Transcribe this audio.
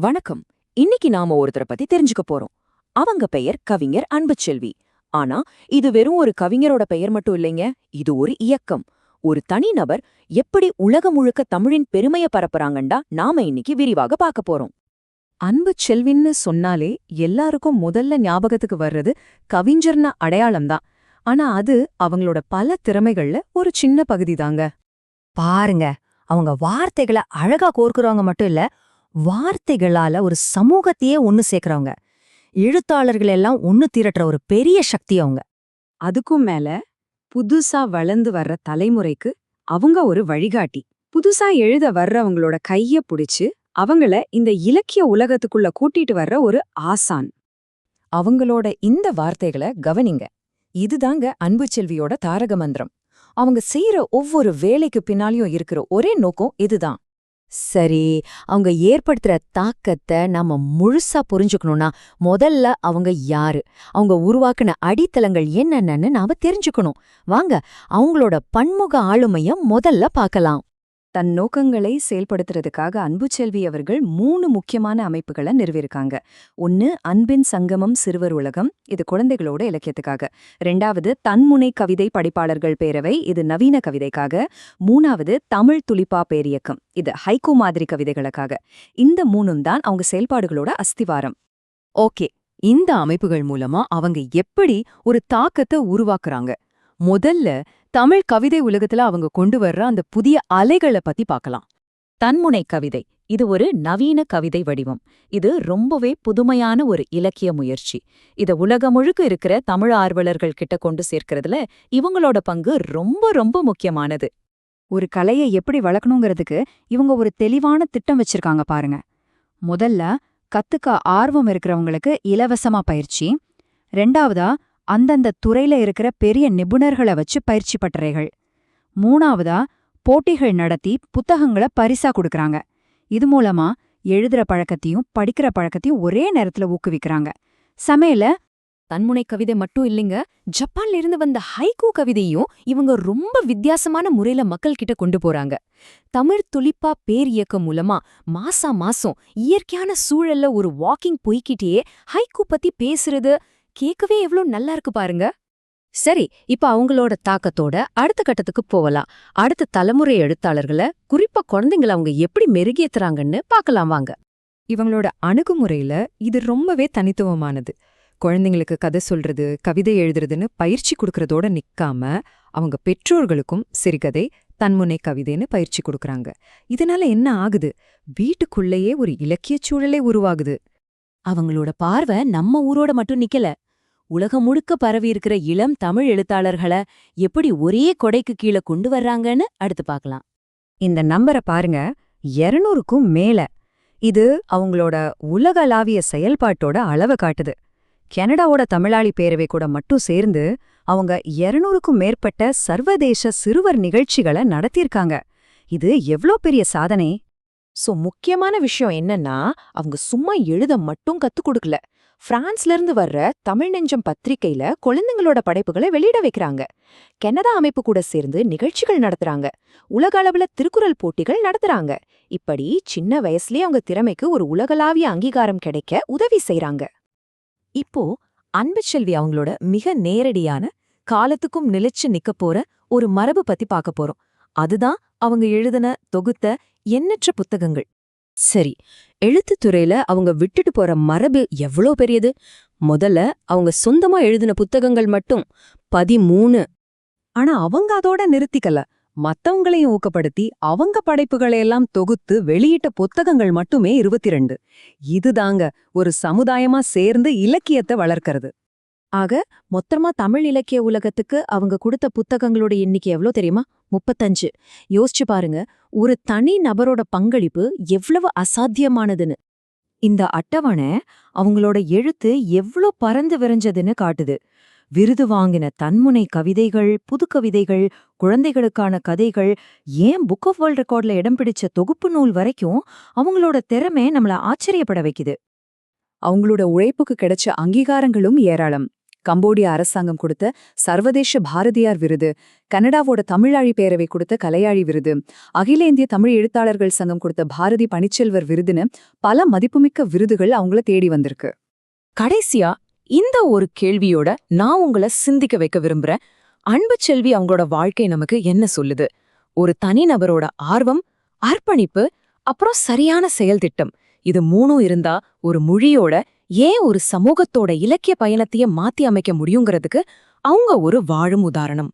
வணக்கம். இன்னைக்கு நாம ஒருத்தரை பத்தி தெரிஞ்சுக்க போறோம். அவங்க பெயர் கவிஞர் அன்புச்செல்வி. ஆனா இது வெறும் ஒரு கவிஞரோட பெயர் மட்டும் இல்லைங்க. இது ஒரு இயக்கம். ஒரு தனிநபர் எப்படி உலகம் முழுக்க தமிழின் பெருமைய பரப்புறாங்கண்டா நாம இன்னைக்கு விரிவாக பார்க்க போறோம். அன்புச்செல்வின்னு சொன்னாலே எல்லாருக்கும் முதல்ல ஞாபகத்துக்கு வர்றது கவிஞர்ன அடையாளம்தான். ஆனா அது அவங்களோட பல திறமைகள்ல ஒரு சின்ன பகுதிதாங்க. பாருங்க, அவங்க வார்த்தைகளை அழகா கோர்க்கறவங்க மட்டும் இல்ல, வார்த்தைகளால ஒரு சமூகத்தையே ஒன்னு சேர்க்கறவங்க. எழுத்தாளர்கள் எல்லாம் ஒன்னு திரட்டுற ஒரு பெரிய சக்தி அவங்க. அதுக்கும் மேல புதுசா வளர்ந்து வர்ற தலைமுறைக்கு அவங்க ஒரு வழிகாட்டி. புதுசா எழுத வர்றவங்களோட கைய புடிச்சு அவங்கள இந்த இலக்கிய உலகத்துக்குள்ள கூட்டிட்டு வர்ற ஒரு ஆசான். அவங்களோட இந்த வார்த்தைகளை கவனிங்க. இதுதாங்க அன்புச்செல்வியோட தாரக மந்திரம். அவங்க செய்யற ஒவ்வொரு வேலைக்கு பின்னாலையும் இருக்கிற ஒரே நோக்கம் இதுதான். சரி, அவங்க ஏற்படுத்துற தாக்கத்தை நாம முழுசா புரிஞ்சுக்கணும்னா முதல்ல அவங்க யாரு, அவங்க உருவாக்குன அடித்தளங்கள் என்னென்னு நாம தெரிஞ்சுக்கணும். வாங்க, அவங்களோட பன்முக ஆளுமைய முதல்ல பார்க்கலாம். தன் நோக்கங்களை செயல்படுத்துறதுக்காக அன்புச்செல்வி அவர்கள் 3 முக்கியமான அமைப்புகளை நிறுவியிருக்காங்க. ஒன்னு அன்பின் சங்கமம் சிறுவர் உலகம், இது குழந்தைகளோட இலக்கியத்துக்காக. 2வது தன்முனை கவிதை படிப்பாளர்கள் பேரவை, இது நவீன கவிதைக்காக. 3வது தமிழ் துளிப்பா பேரியக்கம், இது ஹைக்கூ மாதிரி கவிதைகளுக்காக. இந்த 3ம் தான் அவங்க செயல்பாடுகளோட அஸ்திவாரம். ஓகே, இந்த அமைப்புகள் மூலமா அவங்க எப்படி ஒரு தாக்கத்தை உருவாக்குறாங்க? முதல்ல தமிழ் கவிதை உலகத்துல அவங்க கொண்டு வர்ற அந்த புதிய அலைகளை பத்தி பார்க்கலாம். தன்முனை கவிதை, இது ஒரு நவீன கவிதை வடிவம். இது ரொம்பவே புதுமையான ஒரு இலக்கிய முயற்சி. இத உலகம் முழுக்க இருக்கிற தமிழ் ஆர்வலர்கள் கிட்ட கொண்டு சேர்க்கறதுல இவங்களோட பங்கு ரொம்ப ரொம்ப முக்கியமானது. ஒரு கலையை எப்படி வளர்க்கணுங்கிறதுக்கு இவங்க ஒரு தெளிவான திட்டம் வச்சிருக்காங்க பாருங்க. முதல்ல கத்துக்க ஆர்வம் இருக்கிறவங்களுக்கு இலவசமா பயிற்சி. 2வதா அந்தந்த துறையில இருக்கிற பெரிய நிபுணர்களை வச்சு பயிற்சி பட்டறைகள். 3வதா போட்டிகள் நடத்தி புத்தகங்களை பரிசா கொடுக்கறாங்க. இது மூலமா எழுதுற பழக்கத்தையும் படிக்கிற பழக்கத்தையும் ஒரே நேரத்துல ஊக்குவிக்கிறாங்க. சமையல தன்முனை கவிதை மட்டும் இல்லைங்க, ஜப்பான்ல இருந்து வந்த ஹைக்கூ கவிதையும் இவங்க ரொம்ப வித்தியாசமான முறையில மக்கள் கிட்ட கொண்டு போறாங்க. தமிழ் துளிப்பா பேர் இயக்கம் மூலமா மாசம் இயற்கையான சூழல்ல ஒரு வாக்கிங் போய்கிட்டே ஹைக்கூ பத்தி பேசுறது கேட்கவே எவ்ளோ நல்லா இருக்கு பாருங்க. சரி, இப்ப அவங்களோட தாக்கத்தோட அடுத்த கட்டத்துக்கு போகலாம். அடுத்த தலைமுறை எழுத்தாளர்களை, குறிப்பா குழந்தைங்களை அவங்க எப்படி மெருகேத்துறாங்கன்னு பார்க்கலாம் வாங்க. இவங்களோட அணுகுமுறையில இது ரொம்பவே தனித்துவமானது. குழந்தைங்களுக்கு கதை சொல்றது, கவிதை எழுதுறதுன்னு பயிற்சி கொடுக்கறதோட நிக்காம அவங்க பெற்றோர்களுக்கும் சிறுகதை, தன்முனை கவிதைன்னு பயிற்சி கொடுக்கறாங்க. இதனால என்ன ஆகுது? வீட்டுக்குள்ளேயே ஒரு இலக்கியச் சூழலே உருவாகுது. அவங்களோட பார்வை நம்ம ஊரோட மட்டும் நிக்கல, உலகம் முழுக்க பரவி இருக்கிற இளம் தமிழ் எழுத்தாளர்களை எப்படி ஒரே கொடைக்கு கீழே கொண்டு வர்றாங்கன்னு அடுத்து பார்க்கலாம். இந்த நம்பரை பாருங்க, 200க்கும் மேல. இது அவங்களோட உலகளாவிய செயல்பாட்டோட அளவை காட்டுது. கனடாவோட தமிழாளி பேரவை கூட மட்டும் சேர்ந்து அவங்க 200க்கும் மேற்பட்ட சர்வதேச சிறுவர் நிகழ்ச்சிகளை நடத்தியிருக்காங்க. இது எவ்ளோ பெரிய சாதனை! முக்கியமான விஷயம் என்னன்னா, அவங்க சும்மா எழுத மட்டும் கத்துக் கொடுக்கல. பிரான்ஸ்ல இருந்து வர்ற தமிழ் நெஞ்சம் பத்திரிக்கையில குழந்தைங்களோட படைப்புகளை வெளியிட வைக்கிறாங்க. கனடா அமைப்பு கூட சேர்ந்து நிகழ்ச்சிகள் நடத்துறாங்க. உலக அளவுல திருக்குறள் போட்டிகள் நடத்துறாங்க. இப்படி சின்ன வயசுலயே அவங்க திறமைக்கு ஒரு உலகளாவிய அங்கீகாரம் கிடைக்க உதவி செய்றாங்க. இப்போ அன்புச்செல்வி அவங்களோட மிக நேரடியான, காலத்துக்கும் நிலைச்சு நிக்க போற ஒரு மரபு பத்தி பார்க்க போறோம். அதுதான் அவங்க எழுதின தொகுத்த எண்ணற்ற புத்தகங்கள். சரி, எழுத்துத்துறையில அவங்க விட்டுட்டு போற மரபு எவ்வளோ பெரியது! முதல்ல அவங்க சொந்தமா எழுதின புத்தகங்கள் மட்டும் 13. ஆனா அவங்க அதோட நிறுத்திக்கல. மத்தவங்களையும் ஊக்கப்படுத்தி அவங்க படைப்புகளையெல்லாம் தொகுத்து வெளியிட்ட புத்தகங்கள் மட்டுமே 22. இதுதாங்க ஒரு சமுதாயமா சேர்ந்து இலக்கியத்தை வளர்க்கறது. ஆக மொத்தமா தமிழ் இலக்கிய உலகத்துக்கு அவங்க கொடுத்த புத்தகங்களோட எண்ணிக்கை எவ்வளோ தெரியுமா? 35. யோசிச்சு பாருங்க, ஒரு தனி நபரோட பங்களிப்பு எவ்வளவு அசாத்தியமானதுன்னு. இந்த அட்டவணை அவங்களோட எழுத்து எவ்வளோ பறந்து விரைஞ்சதுன்னு காட்டுது. விருது வாங்கின தன்முனை கவிதைகள், புதுக்கவிதைகள், குழந்தைகளுக்கான கதைகள், ஏன் புக் ஆஃப் வேர்ல்ட் ரெக்கார்ட்ல இடம் பிடிச்ச தொகுப்பு நூல் வரைக்கும் அவங்களோட திறமை நம்மள ஆச்சரியப்பட வைக்குது. அவங்களோட உழைப்புக்கு கிடைச்ச அங்கீகாரங்களும் ஏராளம். கம்போடிய அரசாங்கம் கொடுத்த சர்வதேச பாரதியார் விருது, கனடாவோட தமிழாழி பேரவை கொடுத்த கலையாழி விருது, அகில இந்திய தமிழ் எழுத்தாளர்கள் சங்கம் கொடுத்த பாரதி பணிச்செல்வர் விருதுன்னு பல மதிப்புமிக்க விருதுகள் அவங்கள தேடி வந்திருக்கு. கடைசியா இந்த ஒரு கேள்வியோட நான் உங்களை சிந்திக்க வைக்க விரும்புறேன். அன்புச்செல்வி அவங்களோட வாழ்க்கை நமக்கு என்ன சொல்லுது? ஒரு தனிநபரோட ஆர்வம், அர்ப்பணிப்பு, அப்புறம் சரியான செயல் திட்டம், இது மூணும் இருந்தா ஒரு மொழியோட ஏன் ஒரு சமூகத்தோட இலக்கிய பயணத்தையே மாத்தி அமைக்க முடியுங்கிறதுக்கு அவங்க ஒரு வாழும் உதாரணம்.